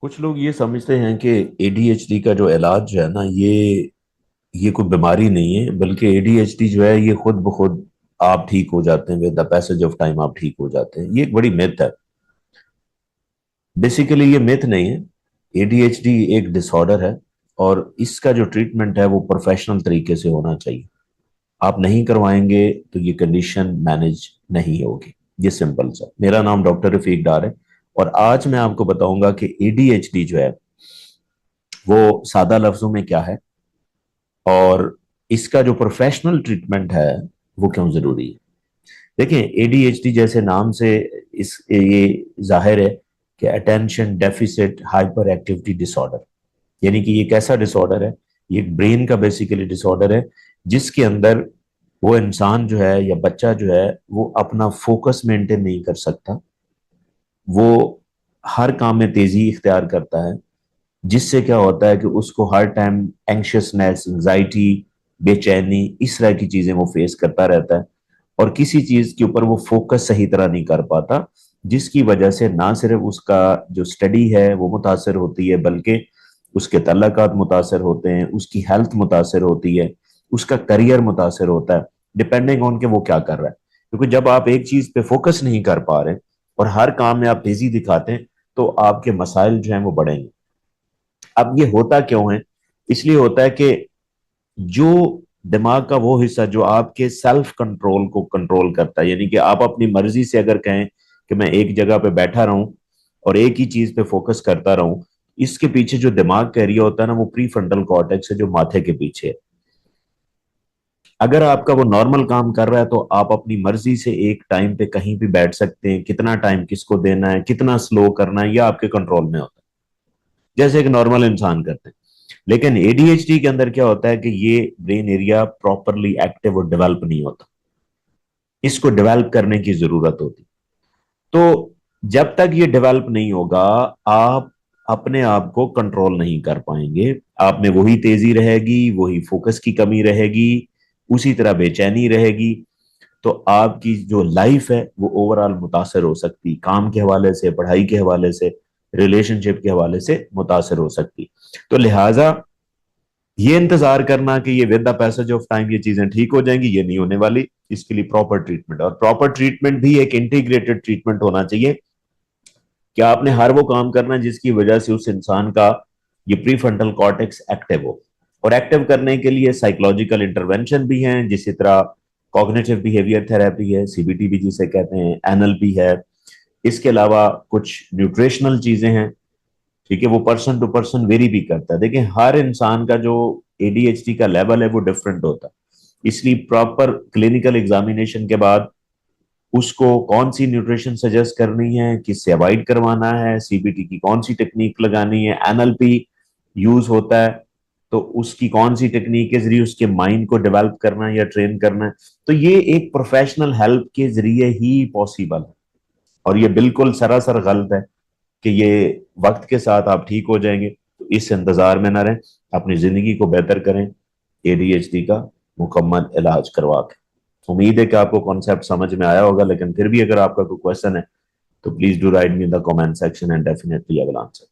کچھ لوگ یہ سمجھتے ہیں کہ اے ڈی ایچ ڈی کا جو علاج جو ہے نا یہ کوئی بیماری نہیں ہے، بلکہ اے ڈی ایچ ڈی جو ہے یہ خود بخود آپ ٹھیک ہو جاتے ہیں، with the passage of time آپ ٹھیک ہو جاتے ہیں۔ یہ ایک بڑی میتھ ہے۔ بیسیکلی یہ میتھ نہیں ہے۔ اے ڈی ایچ ڈی ایک ڈس آرڈر ہے، اور اس کا جو ٹریٹمنٹ ہے وہ پروفیشنل طریقے سے ہونا چاہیے۔ آپ نہیں کروائیں گے تو یہ کنڈیشن مینج نہیں ہوگی۔ یہ سمپل سا۔ میرا نام ڈاکٹر رفیق ڈار ہے، اور آج میں آپ کو بتاؤں گا کہ اے ڈی ایچ ڈی جو ہے وہ سادہ لفظوں میں کیا ہے، اور اس کا جو پروفیشنل ٹریٹمنٹ ہے وہ کیوں ضروری ہے۔ دیکھیں، اے ڈی ایچ ڈی جیسے نام سے یہ ظاہر ہے کہ اٹینشن ڈیفیسٹ ہائپر ایکٹیویٹی ڈس آرڈر، یعنی کہ یہ کیسا ڈس آرڈر ہے؟ یہ برین کا بیسیکلی ڈس آرڈر ہے، جس کے اندر وہ انسان جو ہے یا بچہ جو ہے وہ اپنا فوکس مینٹین نہیں کر سکتا، وہ ہر کام میں تیزی اختیار کرتا ہے، جس سے کیا ہوتا ہے کہ اس کو ہر ٹائم اینکشسنیس، انگزائٹی، بے چینی، اس طرح کی چیزیں وہ فیس کرتا رہتا ہے، اور کسی چیز کے اوپر وہ فوکس صحیح طرح نہیں کر پاتا، جس کی وجہ سے نہ صرف اس کا جو اسٹڈی ہے وہ متاثر ہوتی ہے، بلکہ اس کے تعلقات متاثر ہوتے ہیں، اس کی ہیلتھ متاثر ہوتی ہے، اس کا کریئر متاثر ہوتا ہے، ڈپینڈنگ آن کہ وہ کیا کر رہا ہے۔ کیونکہ جب آپ ایک چیز پہ فوکس نہیں کر پا رہے اور ہر کام میں آپ تیزی دکھاتے ہیں تو آپ کے مسائل جو ہیں وہ بڑھیں گے۔ اب یہ ہوتا کیوں ہے؟ اس لیے ہوتا ہے کہ جو دماغ کا وہ حصہ جو آپ کے سیلف کنٹرول کو کنٹرول کرتا ہے، یعنی کہ آپ اپنی مرضی سے اگر کہیں کہ میں ایک جگہ پہ بیٹھا رہوں اور ایک ہی چیز پہ فوکس کرتا رہوں، اس کے پیچھے جو دماغ کا ایریا ہوتا ہے نا وہ پری فرنٹل کارٹیکس ہے، جو ماتھے کے پیچھے ہے۔ اگر آپ کا وہ نارمل کام کر رہا ہے تو آپ اپنی مرضی سے ایک ٹائم پہ کہیں بھی بیٹھ سکتے ہیں، کتنا ٹائم کس کو دینا ہے، کتنا سلو کرنا ہے، یہ آپ کے کنٹرول میں ہوتا ہے، جیسے ایک نارمل انسان کرتے ہیں۔ لیکن اے ڈی ایچ ڈی کے اندر کیا ہوتا ہے کہ یہ برین ایریا پراپرلی ایکٹیو اور ڈیولپ نہیں ہوتا، اس کو ڈیولپ کرنے کی ضرورت ہوتی۔ تو جب تک یہ ڈیولپ نہیں ہوگا، آپ اپنے آپ کو کنٹرول نہیں کر پائیں گے، آپ میں وہی تیزی رہے گی، وہی فوکس کی کمی رہے گی، اسی طرح بے چینی رہے گی، تو آپ کی جو لائف ہے وہ اوور آل متاثر ہو سکتی، کام کے حوالے سے، پڑھائی کے حوالے سے، ریلیشن شپ کے حوالے سے متاثر ہو سکتی۔ تو لہٰذا یہ انتظار کرنا کہ یہ with the passage of time یہ چیزیں ٹھیک ہو جائیں گی، یہ نہیں ہونے والی۔ اس کے لیے پراپر ٹریٹمنٹ، اور پراپر ٹریٹمنٹ بھی ایک انٹیگریٹڈ ٹریٹمنٹ ہونا چاہیے کہ آپ نے ہر وہ کام کرنا جس کی وجہ سے اس انسان کا یہ پری فرنٹل کارٹیکس ایکٹیو ہو، اور ایکٹیو کرنے کے لیے سائیکولوجیکل انٹرونشن بھی ہیں، جسی طرح کوگنیٹو بیہیویئر تھراپی ہے، سی بی ٹی بھی جسے کہتے ہیں، این ایل پی ہے۔ اس کے علاوہ کچھ نیوٹریشنل چیزیں ہیں، ٹھیک ہے، وہ پرسن ٹو پرسن ویری بھی کرتا ہے۔ دیکھیں، ہر انسان کا جو اے ڈی ایچ ڈی کا لیول ہے وہ ڈفرینٹ ہوتا ہے، اس لیے پراپر کلینکل ایگزامینیشن کے بعد اس کو کون سی نیوٹریشن سجیسٹ کرنی ہے، کس سے اوائڈ کروانا ہے، سی بی ٹی کی کون سی ٹیکنیک لگانی ہے، این ایل پی یوز ہوتا ہے تو اس کی کون سی ٹیکنیک کے ذریعے اس کے مائنڈ کو ڈیولپ کرنا ہے یا ٹرین کرنا ہے، تو یہ ایک پروفیشنل ہیلپ کے ذریعے ہی پاسبل ہے۔ اور یہ بالکل سراسر غلط ہے کہ یہ وقت کے ساتھ آپ ٹھیک ہو جائیں گے، تو اس انتظار میں نہ رہیں، اپنی زندگی کو بہتر کریں اے ڈی ایچ ڈی کا مکمل علاج کروا کے۔ امید ہے کہ آپ کو کانسیپٹ سمجھ میں آیا ہوگا، لیکن پھر بھی اگر آپ کا کوئی کوشچن ہے تو please do right me in the comment section and definitely I will answer.